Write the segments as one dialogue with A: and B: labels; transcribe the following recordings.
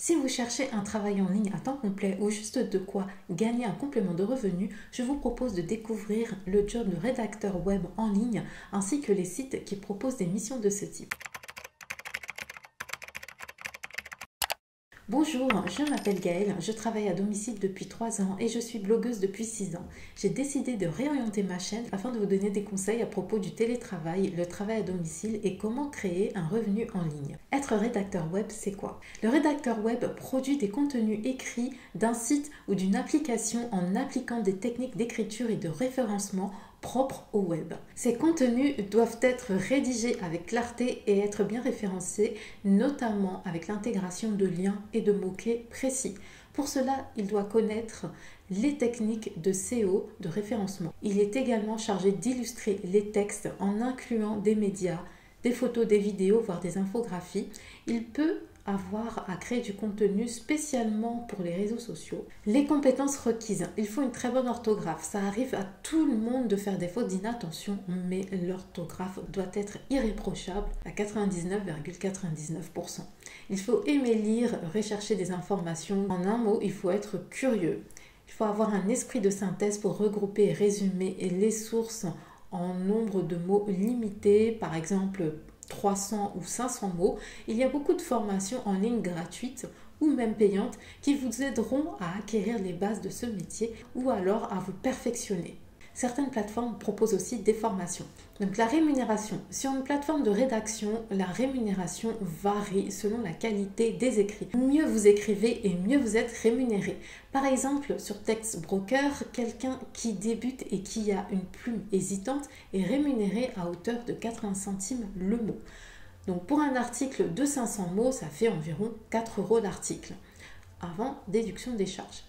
A: Si vous cherchez un travail en ligne à temps complet ou juste de quoi gagner un complément de revenu, je vous propose de découvrir le job de rédacteur web en ligne ainsi que les sites qui proposent des missions de ce type. Bonjour, je m'appelle Gaëlle, je travaille à domicile depuis 3 ans et je suis blogueuse depuis 6 ans. J'ai décidé de réorienter ma chaîne afin de vous donner des conseils à propos du télétravail, le travail à domicile et comment créer un revenu en ligne. Être rédacteur web, c'est quoi? Le rédacteur web produit des contenus écrits d'un site ou d'une application en appliquant des techniques d'écriture et de référencement propres au web. Ces contenus doivent être rédigés avec clarté et être bien référencés, notamment avec l'intégration de liens et de mots-clés précis. Pour cela, il doit connaître les techniques de SEO, de référencement. Il est également chargé d'illustrer les textes en incluant des médias, des photos, des vidéos, voire des infographies. Il peut avoir à créer du contenu spécialement pour les réseaux sociaux. Les compétences requises. Il faut une très bonne orthographe. Ça arrive à tout le monde de faire des fautes d'inattention, mais l'orthographe doit être irréprochable à 99,99%. Il faut aimer lire, rechercher des informations. En un mot, il faut être curieux. Il faut avoir un esprit de synthèse pour regrouper et résumer les sources en nombre de mots limité, par exemple 300 ou 500 mots. Il y a beaucoup de formations en ligne gratuites ou même payantes qui vous aideront à acquérir les bases de ce métier ou alors à vous perfectionner. Certaines plateformes proposent aussi des formations. Donc la rémunération. Sur une plateforme de rédaction, la rémunération varie selon la qualité des écrits. Mieux vous écrivez et mieux vous êtes rémunéré. Par exemple, sur Textbroker, quelqu'un qui débute et qui a une plume hésitante est rémunéré à hauteur de 80 centimes le mot. Donc pour un article de 500 mots, ça fait environ 4 € l'article, avant déduction des charges.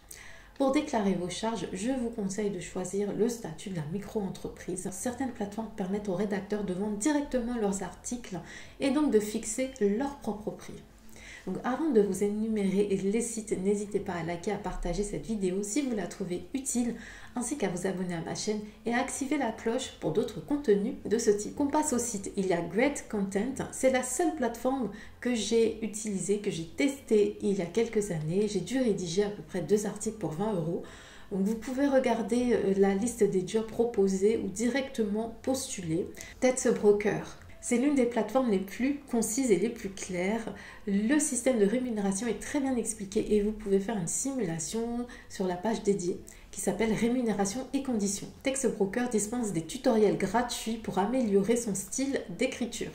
A: Pour déclarer vos charges, je vous conseille de choisir le statut de la micro-entreprise. Certaines plateformes permettent aux rédacteurs de vendre directement leurs articles et donc de fixer leur propre prix. Donc avant de vous énumérer les sites, n'hésitez pas à liker, à partager cette vidéo si vous la trouvez utile, ainsi qu'à vous abonner à ma chaîne et à activer la cloche pour d'autres contenus de ce type. On passe au site, il y a Great Content, c'est la seule plateforme que j'ai utilisée, que j'ai testée il y a quelques années. J'ai dû rédiger à peu près 2 articles pour 20 €. Donc vous pouvez regarder la liste des jobs proposés ou directement postuler. Textbroker. C'est l'une des plateformes les plus concises et les plus claires. Le système de rémunération est très bien expliqué et vous pouvez faire une simulation sur la page dédiée qui s'appelle Rémunération et conditions. Textbroker dispense des tutoriels gratuits pour améliorer son style d'écriture.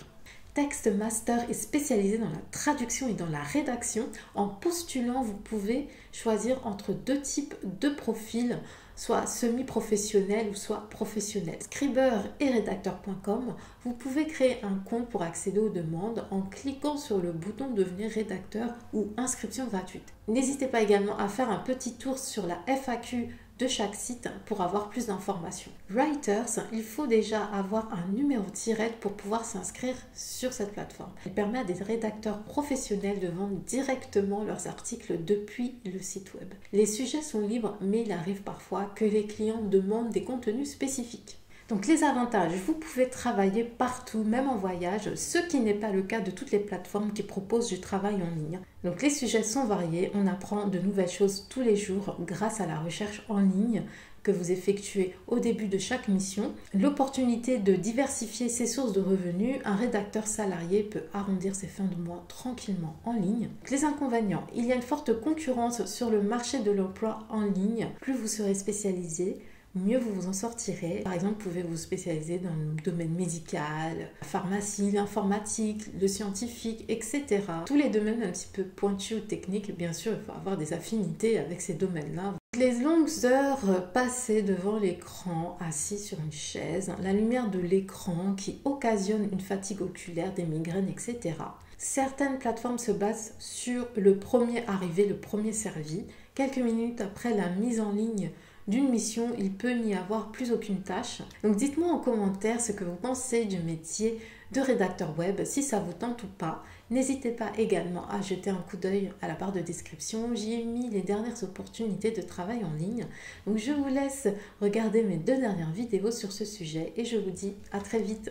A: Textmaster est spécialisé dans la traduction et dans la rédaction. En postulant, vous pouvez choisir entre 2 types de profils, soit semi-professionnel ou soit professionnel. Scriber et rédacteur.com, vous pouvez créer un compte pour accéder aux demandes en cliquant sur le bouton devenir rédacteur ou inscription gratuite. N'hésitez pas également à faire un petit tour sur la FAQ de chaque site pour avoir plus d'informations. Writers, il faut déjà avoir un numéro de tirette pour pouvoir s'inscrire sur cette plateforme. Elle permet à des rédacteurs professionnels de vendre directement leurs articles depuis le site web. Les sujets sont libres, mais il arrive parfois que les clients demandent des contenus spécifiques. Donc les avantages, vous pouvez travailler partout, même en voyage, ce qui n'est pas le cas de toutes les plateformes qui proposent du travail en ligne. Donc les sujets sont variés, on apprend de nouvelles choses tous les jours grâce à la recherche en ligne que vous effectuez au début de chaque mission. L'opportunité de diversifier ses sources de revenus, un rédacteur salarié peut arrondir ses fins de mois tranquillement en ligne. Les inconvénients, il y a une forte concurrence sur le marché de l'emploi en ligne. Plus vous serez spécialisé, mieux vous vous en sortirez. Par exemple, vous pouvez vous spécialiser dans le domaine médical, la pharmacie, l'informatique, le scientifique, etc. Tous les domaines un petit peu pointus ou techniques, bien sûr, il faut avoir des affinités avec ces domaines-là. Les longues heures passées devant l'écran, assis sur une chaise, la lumière de l'écran qui occasionne une fatigue oculaire, des migraines, etc. Certaines plateformes se basent sur le premier arrivé, le premier servi. Quelques minutes après la mise en ligne d'une mission, il peut n'y avoir plus aucune tâche. Donc dites-moi en commentaire ce que vous pensez du métier de rédacteur web, si ça vous tente ou pas. N'hésitez pas également à jeter un coup d'œil à la barre de description. J'y ai mis les dernières opportunités de travail en ligne. Donc je vous laisse regarder mes 2 dernières vidéos sur ce sujet et je vous dis à très vite.